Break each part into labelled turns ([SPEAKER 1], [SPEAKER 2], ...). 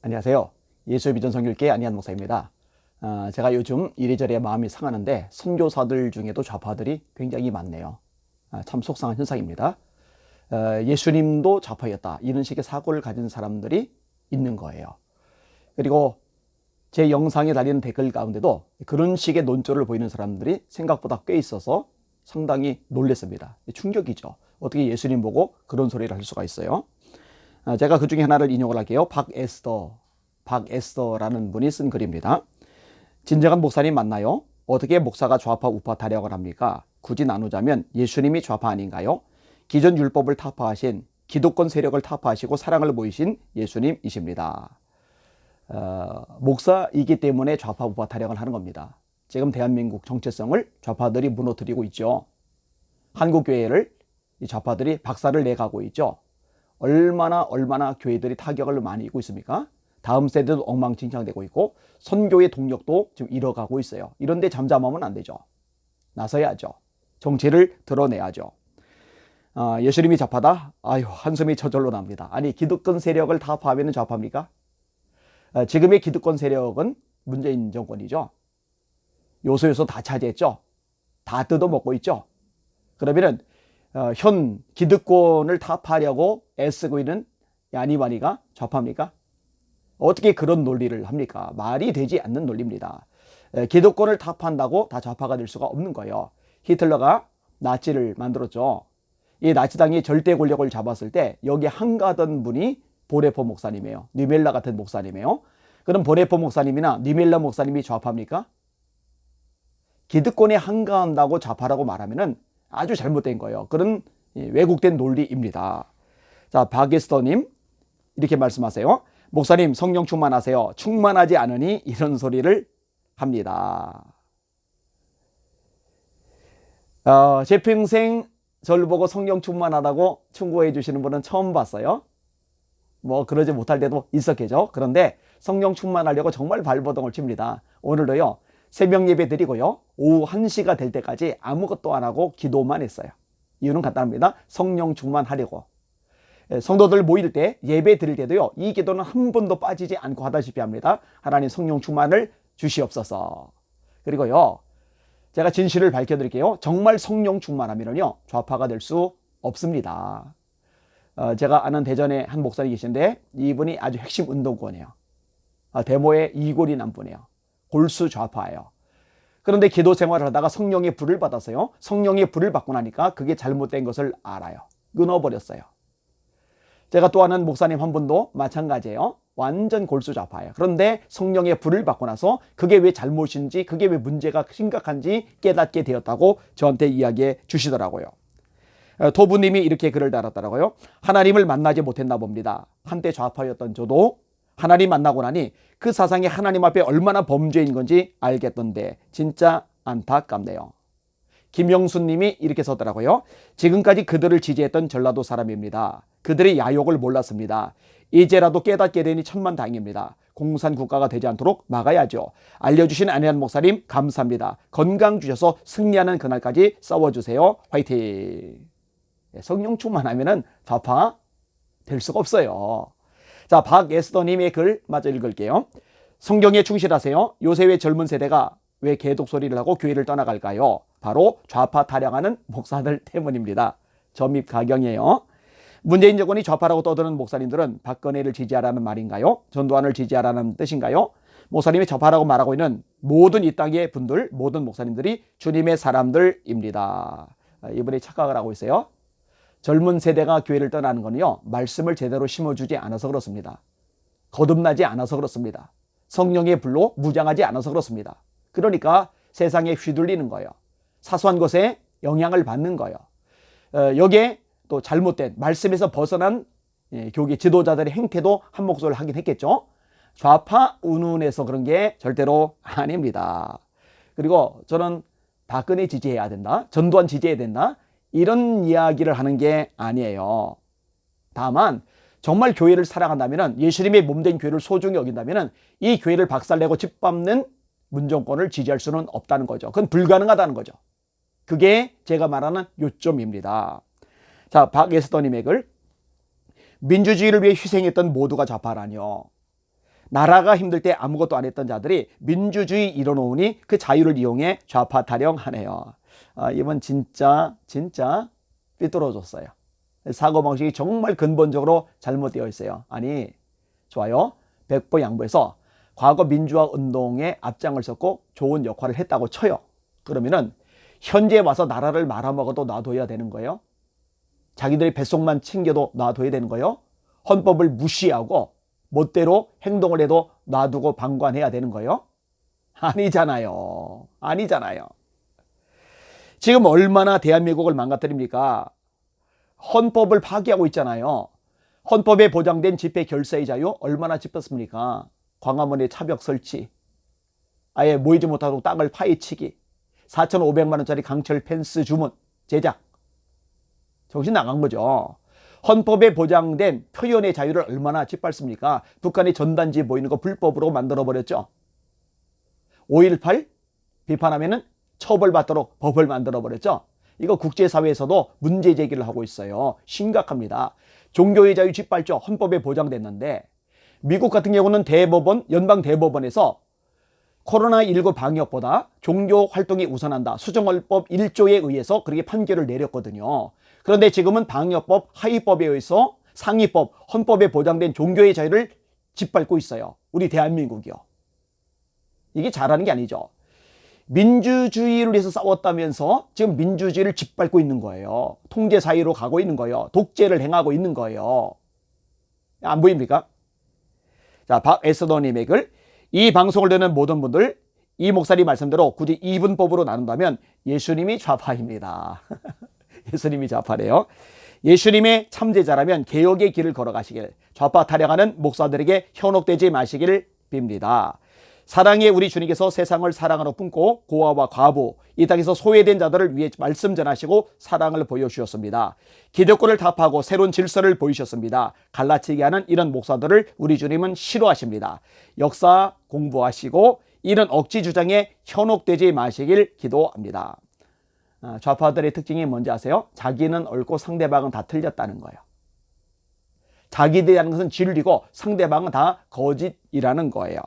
[SPEAKER 1] 안녕하세요. 예수의 비전 선교회 안희한 목사입니다. 제가 요즘 이래저래 마음이 상하는데 선교사들 중에도 좌파들이 굉장히 많네요. 참 속상한 현상입니다. 예수님도 좌파였다, 이런 식의 사고를 가진 사람들이 있는 거예요. 그리고 제 영상에 달리는 댓글 가운데도 그런 식의 논조를 보이는 사람들이 생각보다 꽤 있어서 상당히 놀랐습니다. 충격이죠. 어떻게 예수님 보고 그런 소리를 할 수가 있어요? 제가 그 중에 하나를 인용을 할게요. 박에스더라는 분이 쓴 글입니다. 진정한 목사님 맞나요? 어떻게 목사가 좌파 우파 타령을 합니까? 굳이 나누자면 예수님이 좌파 아닌가요? 기존 율법을 타파하신, 기독권 세력을 타파하시고 사랑을 보이신 예수님이십니다. 목사이기 때문에 좌파 우파 타령을 하는 겁니다. 지금 대한민국 정체성을 좌파들이 무너뜨리고 있죠. 한국교회를 이 좌파들이 박살을 내가고 있죠. 얼마나 교회들이 타격을 많이 입고 있습니까? 다음 세대도 엉망진창되고 있고 선교의 동력도 지금 잃어가고 있어요. 이런데 잠잠하면 안 되죠. 나서야죠. 정체를 드러내야죠. 예수님이 좌파다? 아유, 한숨이 저절로 납니다. 아니, 기득권 세력을 타파하면 좌파입니까? 지금의 기득권 세력은 문재인 정권이죠. 요소요소 다 차지했죠. 다 뜯어먹고 있죠. 그러면은 현 기득권을 타파하려고 애쓰고 있는 야니바니가 좌파입니까? 어떻게 그런 논리를 합니까? 말이 되지 않는 논리입니다. 기득권을 타파한다고 다 좌파가 될 수가 없는 거예요. 히틀러가 나치를 만들었죠. 이 나치당이 절대 권력을 잡았을 때 여기 한가하던 분이 보네포 목사님이에요. 뉴멜라 같은 목사님이에요. 그럼 보네포 목사님이나 뉴멜라 목사님이 좌파입니까? 기득권에 한가한다고 좌파라고 말하면은 아주 잘못된 거예요. 그런 왜곡된 논리입니다. 자, 박에스더님 이렇게 말씀하세요. 목사님, 성령 충만하세요. 충만하지 않으니 이런 소리를 합니다. 제 평생 저를 보고 성령 충만하다고 충고해 주시는 분은 처음 봤어요. 뭐 그러지 못할 때도 있었겠죠. 그런데 성령 충만하려고 정말 발버둥을 칩니다. 오늘도요, 새벽 예배 드리고요, 오후 1시가 될 때까지 아무것도 안 하고 기도만 했어요. 이유는 간단합니다. 성령 충만하려고. 성도들 모일 때, 예배 드릴 때도요, 이 기도는 한 번도 빠지지 않고 하다시피 합니다. 하나님 성령 충만을 주시옵소서. 그리고요, 제가 진실을 밝혀드릴게요. 정말 성령 충만하면요, 좌파가 될 수 없습니다. 제가 아는 대전에 한 목사님 계신데 이분이 아주 핵심 운동권이에요. 데모에 이골이 난 분이에요. 골수 좌파예요. 그런데 기도 생활을 하다가 성령의 불을 받았어요. 성령의 불을 받고 나니까 그게 잘못된 것을 알아요. 끊어버렸어요. 제가 또 아는 목사님 한 분도 마찬가지예요. 완전 골수 좌파예요. 그런데 성령의 불을 받고 나서 그게 왜 잘못인지, 그게 왜 문제가 심각한지 깨닫게 되었다고 저한테 이야기해 주시더라고요. 토부님이 이렇게 글을 달았더라고요. 하나님을 만나지 못했나 봅니다. 한때 좌파였던 저도 하나님 만나고 나니 그 사상이 하나님 앞에 얼마나 범죄인 건지 알겠던데 진짜 안타깝네요. 김영수님이 이렇게 썼더라고요. 지금까지 그들을 지지했던 전라도 사람입니다. 그들의 야욕을 몰랐습니다. 이제라도 깨닫게 되니 천만다행입니다. 공산국가가 되지 않도록 막아야죠. 알려주신 안혜한 목사님 감사합니다. 건강 주셔서 승리하는 그날까지 싸워주세요. 화이팅. 성령 충만하면은 좌파 될 수가 없어요. 자, 박에스더님의 글 마저 읽을게요. 성경에 충실하세요. 요새 왜 젊은 세대가 왜 개독 소리를 하고 교회를 떠나갈까요? 바로 좌파 타령하는 목사들 때문입니다. 점입 가경이에요. 문재인 정권이 좌파라고 떠드는 목사님들은 박근혜를 지지하라는 말인가요? 전두환을 지지하라는 뜻인가요? 목사님이 좌파라고 말하고 있는 모든 이 땅의 분들, 모든 목사님들이 주님의 사람들입니다. 이분이 착각을 하고 있어요. 젊은 세대가 교회를 떠나는 건요, 말씀을 제대로 심어주지 않아서 그렇습니다. 거듭나지 않아서 그렇습니다. 성령의 불로 무장하지 않아서 그렇습니다. 그러니까 세상에 휘둘리는 거예요. 사소한 것에 영향을 받는 거예요. 여기에 또 잘못된 말씀에서 벗어난 교계 지도자들의 행태도 한 목소리를 하긴 했겠죠. 좌파 운운해서 그런 게 절대로 아닙니다. 그리고 저는 박근혜 지지해야 된다, 전두환 지지해야 된다, 이런 이야기를 하는 게 아니에요. 다만 정말 교회를 사랑한다면, 예수님의 몸된 교회를 소중히 여긴다면 이 교회를 박살내고 짓밟는 문정권을 지지할 수는 없다는 거죠. 그건 불가능하다는 거죠. 그게 제가 말하는 요점입니다. 자, 박에스더님의 글. 민주주의를 위해 희생했던 모두가 좌파라뇨. 나라가 힘들 때 아무것도 안 했던 자들이 민주주의 이뤄놓으니 그 자유를 이용해 좌파 타령하네요. 이번 진짜 삐뚤어졌어요. 사고방식이 정말 근본적으로 잘못되어 있어요. 아니, 좋아요. 백보 양보해서 과거 민주화 운동에 앞장을 섰고 좋은 역할을 했다고 쳐요. 그러면은 현재 와서 나라를 말아먹어도 놔둬야 되는 거예요? 자기들의 뱃속만 챙겨도 놔둬야 되는 거예요? 헌법을 무시하고 멋대로 행동을 해도 놔두고 방관해야 되는 거예요? 아니잖아요. 지금 얼마나 대한민국을 망가뜨립니까? 헌법을 파기하고 있잖아요. 헌법에 보장된 집회 결사의 자유 얼마나 짚었습니까? 광화문의 차벽 설치, 아예 모이지 못하도록 땅을 파헤치기, 4,500만 원짜리 강철 펜스 주문, 제작. 정신 나간 거죠. 헌법에 보장된 표현의 자유를 얼마나 짓밟습니까? 북한의 전단지 모이는 거 불법으로 만들어버렸죠. 5.18 비판하면은 처벌받도록 법을 만들어버렸죠. 이거 국제사회에서도 문제 제기를 하고 있어요. 심각합니다. 종교의 자유 짓밟죠. 헌법에 보장됐는데 미국 같은 경우는 대법원, 연방 대법원에서 코로나19 방역보다 종교 활동이 우선한다. 수정헌법 1조에 의해서 그렇게 판결을 내렸거든요. 그런데 지금은 방역법, 하위법에 의해서 상위법, 헌법에 보장된 종교의 자유를 짓밟고 있어요. 우리 대한민국이요. 이게 잘하는 게 아니죠. 민주주의를 위해서 싸웠다면서 지금 민주주의를 짓밟고 있는 거예요. 통제 사회로 가고 있는 거예요. 독재를 행하고 있는 거예요. 안 보입니까? 자, 박에스더님의 글. 이 방송을 듣는 모든 분들, 이 목사님 말씀대로 굳이 이분법으로 나눈다면 예수님이 좌파입니다. 예수님이 좌파래요. 예수님의 참제자라면 개혁의 길을 걸어가시길, 좌파 타령하는 목사들에게 현혹되지 마시길 빕니다. 사랑의 우리 주님께서 세상을 사랑으로 품고 고아와 과부, 이 땅에서 소외된 자들을 위해 말씀 전하시고 사랑을 보여주셨습니다. 기득권을 타파하고 새로운 질서를 보이셨습니다. 갈라치게 하는 이런 목사들을 우리 주님은 싫어하십니다. 역사 공부하시고 이런 억지 주장에 현혹되지 마시길 기도합니다. 좌파들의 특징이 뭔지 아세요? 자기는 옳고 상대방은 다 틀렸다는 거예요. 자기들이라는 것은 진리고 상대방은 다 거짓이라는 거예요.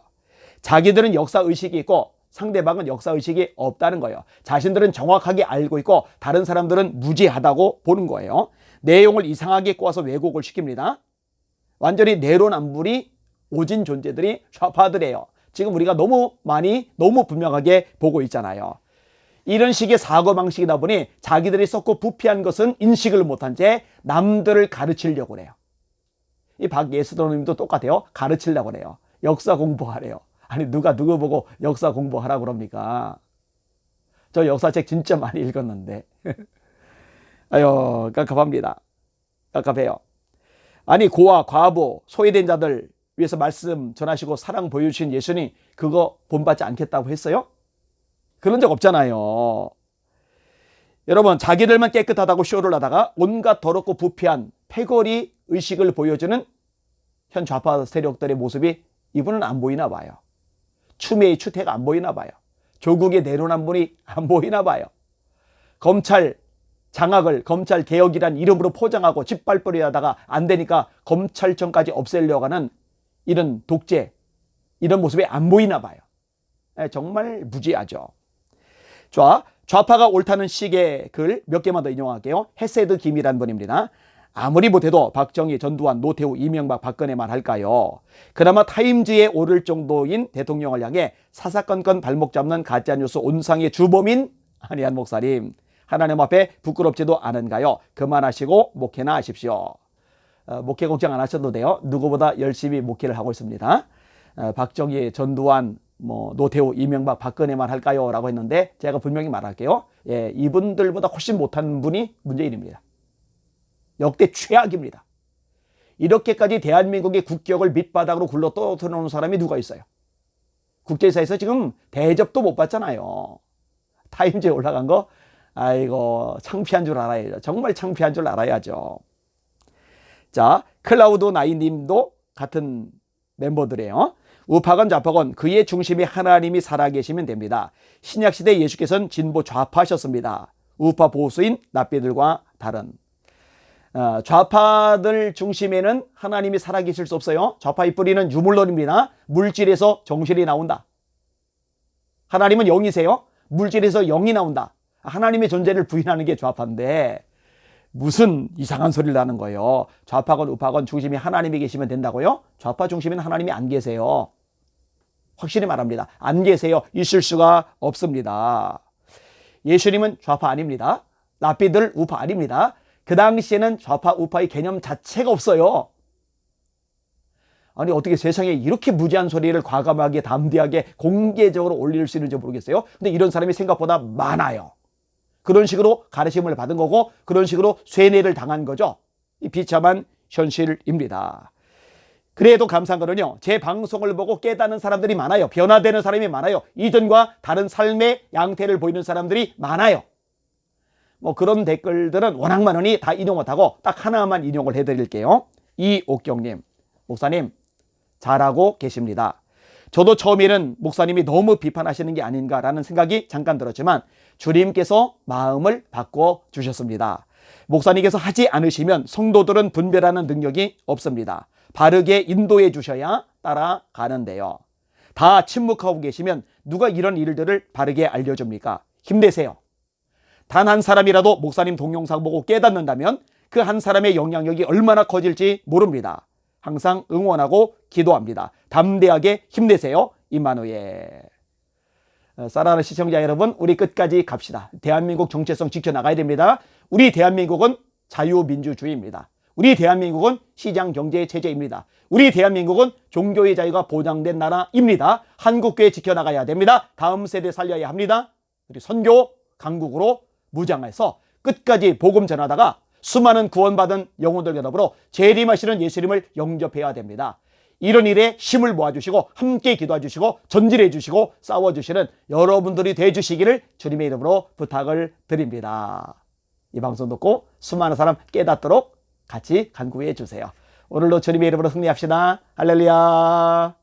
[SPEAKER 1] 자기들은 역사의식이 있고 상대방은 역사의식이 없다는 거예요. 자신들은 정확하게 알고 있고 다른 사람들은 무지하다고 보는 거예요. 내용을 이상하게 꼬아서 왜곡을 시킵니다. 완전히 내로남불이 오진 존재들이 좌파들이에요. 지금 우리가 너무 분명하게 보고 있잖아요. 이런 식의 사고방식이다 보니 자기들이 썩고 부패한 것은 인식을 못한 채 남들을 가르치려고 해요. 이 박예수도님도 똑같아요. 가르치려고 해요. 역사 공부하래요. 아니 누가 누구 보고 역사 공부하라고 그럽니까? 저 역사책 진짜 많이 읽었는데. 아유, 깝깝합니다. 깝깝해요. 아니 고아, 과부, 소외된 자들 위해서 말씀 전하시고 사랑 보여주신 예수님 그거 본받지 않겠다고 했어요? 그런 적 없잖아요. 여러분, 자기들만 깨끗하다고 쇼를 하다가 온갖 더럽고 부패한 패거리 의식을 보여주는 현 좌파 세력들의 모습이 이분은 안 보이나 봐요. 추미애의 추태가 안 보이나 봐요. 조국의 내로남불이 안 보이나 봐요. 검찰 장악을 검찰 개혁이란 이름으로 포장하고 짓밟으려 하다가 안 되니까 검찰청까지 없애려고 하는 이런 독재, 이런 모습이 안 보이나 봐요. 정말 무지하죠. 좌파가 옳다는 식의 글 몇 개만 더 인용할게요. 헤세드 김이라는 분입니다. 아무리 못해도 박정희, 전두환, 노태우, 이명박, 박근혜만 할까요? 그나마 타임즈에 오를 정도인 대통령을 향해 사사건건 발목 잡는 가짜뉴스 온상의 주범인 한희안 목사님, 하나님 앞에 부끄럽지도 않은가요? 그만하시고 목회나 하십시오. 목회 걱정 안 하셔도 돼요. 누구보다 열심히 목회를 하고 있습니다. 박정희, 전두환, 노태우, 이명박, 박근혜만 할까요? 라고 했는데 제가 분명히 말할게요. 예, 이분들보다 훨씬 못한 분이 문재인입니다. 역대 최악입니다. 이렇게까지 대한민국의 국격을 밑바닥으로 굴러 떨어뜨려놓은 사람이 누가 있어요? 국제사에서 지금 대접도 못 받잖아요. 타임즈에 올라간 거 아이고 창피한 줄 알아야죠. 정말 창피한 줄 알아야죠. 자, 클라우드 나이님도 같은 멤버들이에요. 우파건 좌파건 그의 중심에 하나님이 살아계시면 됩니다. 신약시대 예수께서는 진보 좌파셨습니다. 우파 보수인 납비들과 다른. 좌파들 중심에는 하나님이 살아계실 수 없어요. 좌파의 뿌리는 유물론입니다. 물질에서 정신이 나온다. 하나님은 영이세요. 물질에서 영이 나온다. 하나님의 존재를 부인하는 게 좌파인데 무슨 이상한 소리를 하는 거예요. 좌파건 우파건 중심이 하나님이 계시면 된다고요? 좌파 중심에는 하나님이 안 계세요. 확실히 말합니다. 안 계세요. 있을 수가 없습니다. 예수님은 좌파 아닙니다. 랍비들 우파 아닙니다. 그 당시에는 좌파 우파의 개념 자체가 없어요. 아니 어떻게 세상에 이렇게 무지한 소리를 과감하게 담대하게 공개적으로 올릴 수 있는지 모르겠어요. 근데 이런 사람이 생각보다 많아요. 그런 식으로 가르침을 받은 거고 그런 식으로 쇠뇌를 당한 거죠. 이 비참한 현실입니다. 그래도 감사한 거는요. 제 방송을 보고 깨닫는 사람들이 많아요. 변화되는 사람이 많아요. 이전과 다른 삶의 양태를 보이는 사람들이 많아요. 뭐 그런 댓글들은 워낙 많으니 다 인용 못하고 딱 하나만 인용을 해드릴게요. 이옥경님, 목사님 잘하고 계십니다. 저도 처음에는 목사님이 너무 비판하시는 게 아닌가라는 생각이 잠깐 들었지만 주님께서 마음을 바꿔주셨습니다. 목사님께서 하지 않으시면 성도들은 분별하는 능력이 없습니다. 바르게 인도해 주셔야 따라가는데요. 다 침묵하고 계시면 누가 이런 일들을 바르게 알려줍니까? 힘내세요. 단 한 사람이라도 목사님 동영상 보고 깨닫는다면 그 한 사람의 영향력이 얼마나 커질지 모릅니다. 항상 응원하고 기도합니다. 담대하게 힘내세요. 임만우예. 사랑하는 시청자 여러분, 우리 끝까지 갑시다. 대한민국 정체성 지켜나가야 됩니다. 우리 대한민국은 자유민주주의입니다. 우리 대한민국은 시장경제체제입니다. 우리 대한민국은 종교의 자유가 보장된 나라입니다. 한국교회 지켜나가야 됩니다. 다음 세대 살려야 합니다. 우리 선교 강국으로 무장해서 끝까지 복음 전하다가 수많은 구원받은 영혼들과 더불어 재림하시는 예수님을 영접해야 됩니다. 이런 일에 힘을 모아주시고 함께 기도해주시고 전진해주시고 싸워주시는 여러분들이 되어주시기를 주님의 이름으로 부탁을 드립니다. 이 방송 듣고 수많은 사람 깨닫도록 같이 간구해 주세요. 오늘도 주님의 이름으로 승리합시다. 할렐루야.